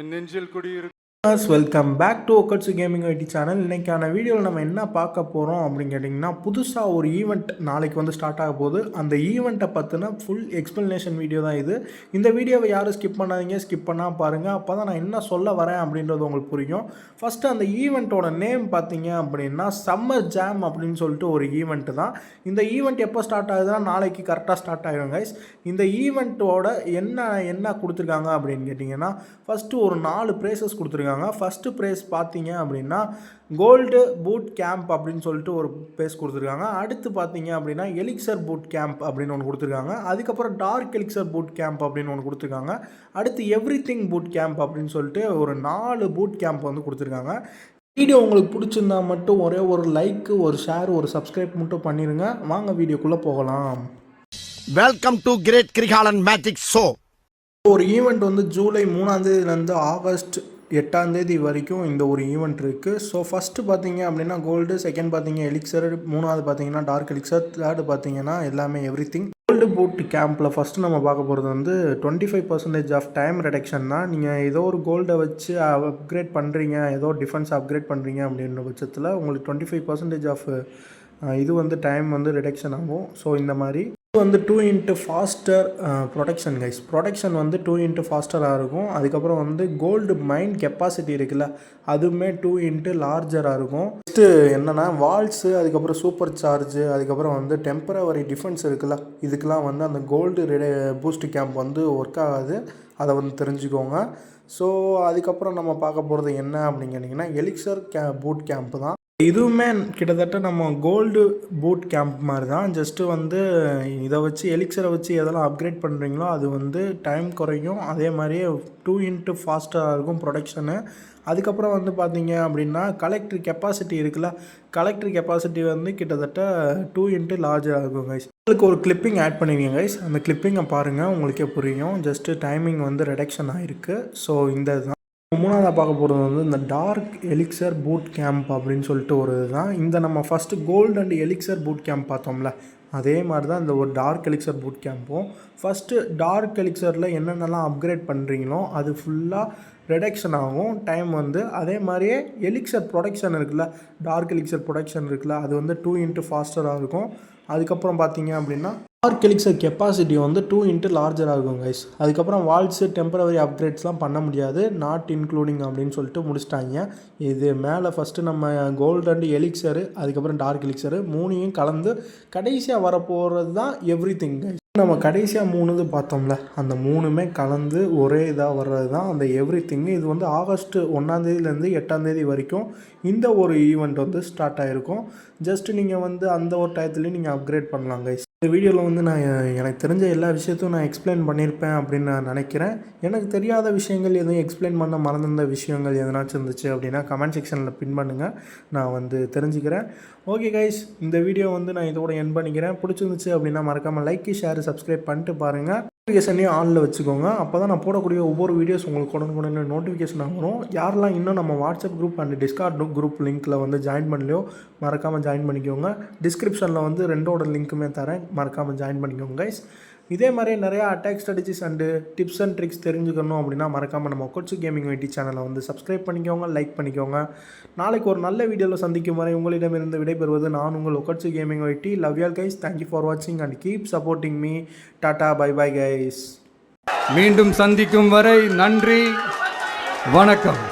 என் நெஞ்சில் குடியிருக்கு. Welcome back to ஒக்கட்சு கேமிங் ஐடி சேனல். இன்றைக்கான வீடியோவில் நம்ம என்ன பார்க்க போகிறோம் அப்படின்னு கேட்டிங்கன்னா, புதுசாக ஒரு ஈவெண்ட் நாளைக்கு வந்து ஸ்டார்ட் ஆக போகுது. அந்த ஈவெண்ட்டை பற்றின ஃபுல் எக்ஸ்ப்ளனேஷன் வீடியோ தான் இது. இந்த வீடியோவை யாரும் ஸ்கிப் பண்ணாதீங்க, ஸ்கிப் பண்ணால் பாருங்கள். அப்போ தான் நான் என்ன சொல்ல வரேன் அப்படின்றது உங்களுக்கு புரியும். ஃபஸ்ட்டு அந்த ஈவெண்ட்டோட நேம் பார்த்தீங்க அப்படின்னா சம்மர் ஜாம் அப்படின்னு சொல்லிட்டு ஒரு ஈவெண்ட்டு தான். இந்த ஈவெண்ட் எப்போ ஸ்டார்ட் ஆகுதுன்னா நாளைக்கு கரெக்டாக ஸ்டார்ட் ஆகிடும் கைஸ். இந்த ஈவெண்ட்டோட என்ன கொடுத்துருக்காங்க அப்படின்னு கேட்டிங்கன்னா, ஃபஸ்ட்டு ஒரு 4 ப்ரைஸஸ் கொடுத்துருக்காங்க. ஃபஸ்ட்டு ப்ரைஸ் பார்த்தீங்க அப்படின்னா கோல்டு பூட் கேம்ப் அப்படின்னு சொல்லிட்டு ஒரு ப்ரைஸ் கொடுத்துருக்காங்க. அடுத்து பார்த்தீங்க அப்படின்னா எலிக்சர் பூட் கேம்ப் அப்படின்னு ஒன்று கொடுத்துருக்காங்க. அதுக்கப்புறம் டார்க் எலிக்சர் பூட் கேம்ப் அப்படின்னு ஒன்று கொடுத்துருக்காங்க. அடுத்து எவ்ரிதிங் பூட் கேம்ப் அப்படின்னு சொல்லிட்டு ஒரு 4 பூட் கேம்ப் வந்து கொடுத்துருக்காங்க. வீடியோ உங்களுக்கு பிடிச்சிருந்தா மட்டும் ஒரே ஒரு லைக், ஒரு ஷேர், ஒரு சப்ஸ்கிரைப் மட்டும் பண்ணிடுங்க. வாங்க வீடியோக்குள்ளே போகலாம். Welcome to great Kirikalan magic show. ஒரு ஈவெண்ட் வந்து ஜூலை 3ஆம் தேதியிலேருந்து ஆகஸ்ட் 8ஆம் தேதி வரைக்கும் இந்த ஒரு ஈவெண்ட் இருக்குது. ஸோ ஃபஸ்ட்டு பார்த்தீங்க அப்படின்னா கோல்டு, செகண்ட் பார்த்தீங்க எலிக்சர், மூணாவது பார்த்தீங்கன்னா டார்க் எலிக்சர், தேர்டு பார்த்தீங்கன்னா எல்லாமே எவ்ரிதிங். கோல்டு பூட் கேம்பில் ஃபஸ்ட்டு நம்ம பார்க்க போகிறது வந்து 25% ஆஃப் டைம் ரிடக்ஷன் தான். நீங்கள் ஏதோ ஒரு கோல்டை வச்சு அப்கிரேட் பண்ணுறீங்க, ஏதோ டிஃபென்ஸ் அப்கிரேட் பண்ணுறீங்க அப்படின்ற பட்சத்தில் உங்களுக்கு 25% ஆஃப் இது வந்து டைம் வந்து ரிடக்ஷன் ஆகும். ஸோ இந்த மாதிரி இது வந்து 2x pastor protection guys. Protection வந்து 2x ஃபாஸ்டராக இருக்கும். அதுக்கப்புறம் வந்து கோல்டு மைண்ட் கெப்பாசிட்டி இருக்குல்ல, அதுவுமே 2x லார்ஜராக இருக்கும். நெக்ஸ்ட்டு என்னென்னா வால்ஸு, அதுக்கப்புறம் சூப்பர் சார்ஜு, அதுக்கப்புறம் வந்து டெம்பரவரி டிஃபென்ஸ் இருக்குல்ல, இதுக்கெலாம் வந்து அந்த கோல்டு பூஸ்ட் கேம்ப் வந்து ஒர்க் ஆகாது. அதை வந்து தெரிஞ்சுக்கோங்க. ஸோ அதுக்கப்புறம் நம்ம பார்க்க போகிறது என்ன அப்படின்னு கேட்டிங்கன்னா எலிக்சர் பூட் கேம்ப் தான். இதுவுமே கிட்டத்தட்ட நம்ம கோல்டு பூட் கேம்ப் மாதிரி தான். ஜஸ்ட்டு வந்து இதை வச்சு எலிக்சரை வச்சு எதெல்லாம் அப்கிரேட் பண்ணுறீங்களோ அது வந்து டைம் குறையும். அதே மாதிரியே 2x ஃபாஸ்ட்டாக இருக்கும் ப்ரொடக்ஷனு. அதுக்கப்புறம் வந்து பார்த்தீங்க அப்படின்னா கலெக்டர் கெப்பாசிட்டி இருக்குல்ல, கலெக்டர் கெப்பாசிட்டி வந்து கிட்டத்தட்ட 2x லார்ஜாக இருக்கும் கைஸ். உங்களுக்கு ஒரு கிளிப்பிங் ஆட் பண்ணிருக்கீங்க கைஸ். அந்த கிளிப்பிங்கை பாருங்கள், உங்களுக்கே புரியும். ஜஸ்ட்டு டைமிங் வந்து ரிடக்ஷன் ஆகிருக்கு. ஸோ இந்த இதுதான். மூணாவதாக பார்க்க போகிறது வந்து இந்த டார்க் எலிக்சர் பூட் கேம்ப் அப்படின்னு சொல்லிட்டு ஒரு இதுதான். இந்த நம்ம first gold and elixir boot camp பார்த்தோம்ல, அதே மாதிரி தான் இந்த ஒரு டார்க் எலிக்சர் பூட் கேம்ப்பும். ஃபஸ்ட்டு டார்க் எலிக்சரில் என்னென்னலாம் அப்கிரேட் பண்ணுறீங்களோ அது ஃபுல்லாக ரிடக்ஷன் ஆகும் டைம் வந்து. அதே மாதிரியே எலிக்சர் ப்ரொடக்ஷன் இருக்குல்ல, டார்க் எலிக்சர் ப்ரொடக்ஷன் இருக்குல்ல, அது வந்து 2x ஃபாஸ்டராக இருக்கும். அதுக்கப்புறம் பார்த்தீங்க அப்படின்னா டார்க் எலிக்சர் கெப்பாசிட்டி வந்து 2x லார்ஜராக இருக்கும் கைஸ். அதுக்கப்புறம் வால்ஸு டெம்பரவரி அப்கிரேட்ஸ்லாம் பண்ண முடியாது, நாட் இன்க்ளூடிங் அப்படின்னு சொல்லிட்டு முடிச்சிட்டாங்க. இது மேலே ஃபஸ்ட்டு நம்ம கோல்டு அண்ட் எலிக்சரு, அதுக்கப்புறம் டார்க் எலிக்சரு மூணையும் கலந்து கடைசியாக வரப்போகிறது தான் எவ்ரிதிங் கைஸ். நம்ம கடைசியாக 3 பார்த்தோம்ல, அந்த 3மே கலந்து ஒரே இதாக வர்றது தான் அந்த எவ்ரிதிங். இது வந்து ஆகஸ்ட் 1ஆம் தேதியிலேருந்து 8ஆம் தேதி வரைக்கும் இந்த ஒரு ஈவெண்ட் வந்து ஸ்டார்ட் ஆகிருக்கும். ஜஸ்ட்டு நீங்கள் வந்து அந்த ஒரு டயத்துலேயும் நீங்கள் அப்கிரேட் பண்ணலாம் கைஸ். இந்த வீடியோவில் வந்து நான் எனக்கு தெரிஞ்ச எல்லா விஷயத்தையும் நான் எக்ஸ்பிளைன் பண்ணியிருப்பேன் அப்படின்னு நான் நினைக்கிறேன். எனக்கு தெரியாத விஷயங்கள் எதுவும் எக்ஸ்பிளைன் பண்ண மறந்திருந்த விஷயங்கள் எதனாச்சும் இருந்துச்சு அப்படின்னா கமெண்ட் செக்ஷனில் பின் பண்ணுங்கள், நான் வந்து தெரிஞ்சுக்கிறேன். ஓகே கைஸ், இந்த வீடியோ வந்து நான் இதோட எண்ட் பண்ணிக்கிறேன். பிடிச்சிருந்துச்சு அப்படின்னா மறக்காமல் லைக், ஷேர், சப்ஸ்கிரைப் பண்ணிட்டு பாருங்கள். நோட்டிஃபிகேஷனையும் ஆனில் வச்சுக்கோங்க. அப்போ தான் நான் போடக்கூடிய ஒவ்வொரு வீடியோஸ் உங்களுக்கு உடனே நோட்டிஃபிகேஷன் வரும். யாரெல்லாம் இன்னும் நம்ம WhatsApp group and Discord group லிங்க்கில் வந்து ஜாயின் பண்ணலையோ மறக்காமல் ஜாயின் பண்ணிக்கோங்க. டிஸ்கிரிப்ஷனில் வந்து 2ஓட லிங்க்குமே தரேன், மறக்காமல் ஜாயின் பண்ணிக்கோங்க கைஸ். இதே மாதிரி நிறையா attack strategies and tips and tricks தெரிஞ்சுக்கணும் அப்படின்னா மறக்காமல் நம்ம ஒக்கட்சு கேமிங் ஐடி சேனலை வந்து சப்ஸ்கிரைப் பண்ணிக்கோங்க, லைக் பண்ணிக்கோங்க. நாளைக்கு ஒரு நல்ல வீடியோவில் சந்திக்கும் வரை உங்களிடமிருந்து விடைபெறுவது நான் உங்கள் ஒக்கட்சு gaming ID. Love you guys. Thank you for வாட்சிங் and keep supporting me. Tata, bye bye guys. மீண்டும் சந்திக்கும் வரை நன்றி, வணக்கம்.